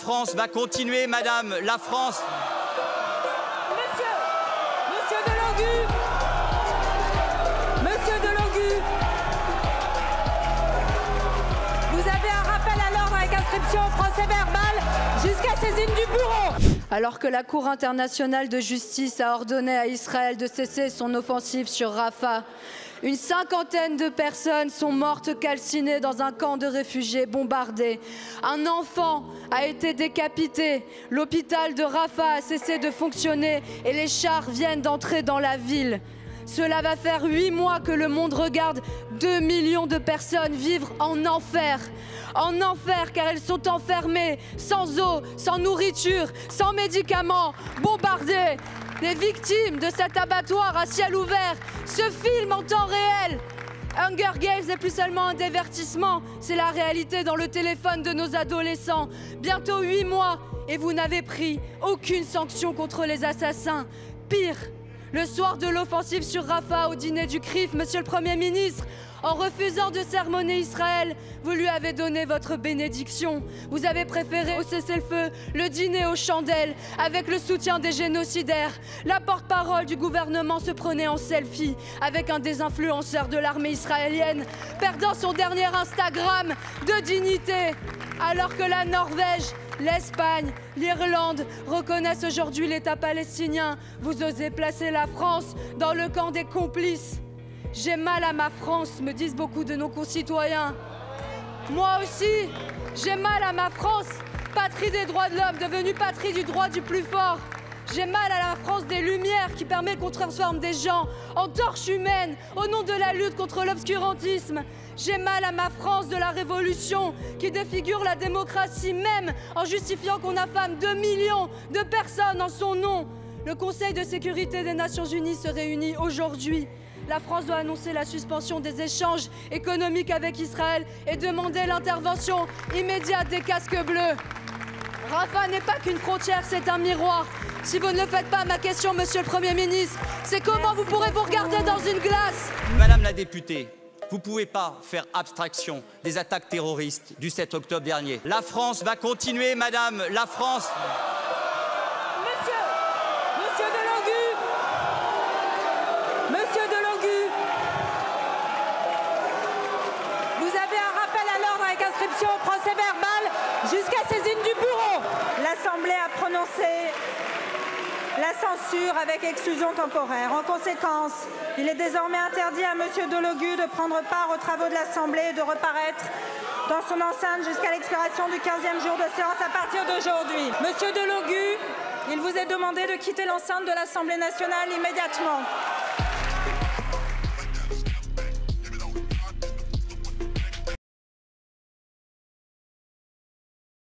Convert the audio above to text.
France va continuer, madame, la France... Monsieur Delogu, vous avez un rappel à l'ordre avec inscription au procès verbal jusqu'à saisine du bureau. Alors que la Cour internationale de justice a ordonné à Israël de cesser son offensive sur Rafah, une cinquantaine de personnes sont mortes calcinées dans un camp de réfugiés bombardé. Un enfant a été décapité. L'hôpital de Rafah a cessé de fonctionner et les chars viennent d'entrer dans la ville. Cela va faire 8 mois que le monde regarde 2 millions de personnes vivre en enfer. En enfer car elles sont enfermées, sans eau, sans nourriture, sans médicaments, bombardées. Les victimes de cet abattoir à ciel ouvert se filment en temps réel. Hunger Games n'est plus seulement un divertissement, c'est la réalité dans le téléphone de nos adolescents. Bientôt 8 mois et vous n'avez pris aucune sanction contre les assassins. Pire, le soir de l'offensive sur Rafah au dîner du CRIF, Monsieur le Premier ministre, en refusant de sermonner Israël, vous lui avez donné votre bénédiction. Vous avez préféré au cessez-le-feu le dîner aux chandelles avec le soutien des génocidaires. La porte-parole du gouvernement se prenait en selfie avec un des influenceurs de l'armée israélienne, perdant son dernier Instagram de dignité. Alors que la Norvège, l'Espagne, l'Irlande reconnaissent aujourd'hui l'État palestinien, vous osez placer la France dans le camp des complices. J'ai mal à ma France, me disent beaucoup de nos concitoyens. Moi aussi, j'ai mal à ma France, patrie des droits de l'homme, devenue patrie du droit du plus fort. J'ai mal à la France des Lumières qui permet qu'on transforme des gens en torches humaines au nom de la lutte contre l'obscurantisme. J'ai mal à ma France de la Révolution qui défigure la démocratie même en justifiant qu'on affame 2 millions de personnes en son nom. Le Conseil de sécurité des Nations Unies se réunit aujourd'hui. La France doit annoncer la suspension des échanges économiques avec Israël et demander l'intervention immédiate des casques bleus. Rafah n'est pas qu'une frontière, c'est un miroir. Si vous ne le faites pas, ma question, Monsieur le Premier ministre, c'est comment vous pourrez vous regarder dans une glace? Madame la députée, vous ne pouvez pas faire abstraction des attaques terroristes du 7 octobre dernier. La France va continuer, madame, la France... Monsieur Delogu, vous avez un rappel à l'ordre avec inscription au procès verbal jusqu'à saisine du bureau. L'Assemblée a prononcé la censure avec exclusion temporaire. En conséquence, il est désormais interdit à Monsieur Delogu de prendre part aux travaux de l'Assemblée et de reparaître dans son enceinte jusqu'à l'expiration du 15e jour de séance à partir d'aujourd'hui. Monsieur Delogu, il vous est demandé de quitter l'enceinte de l'Assemblée nationale immédiatement.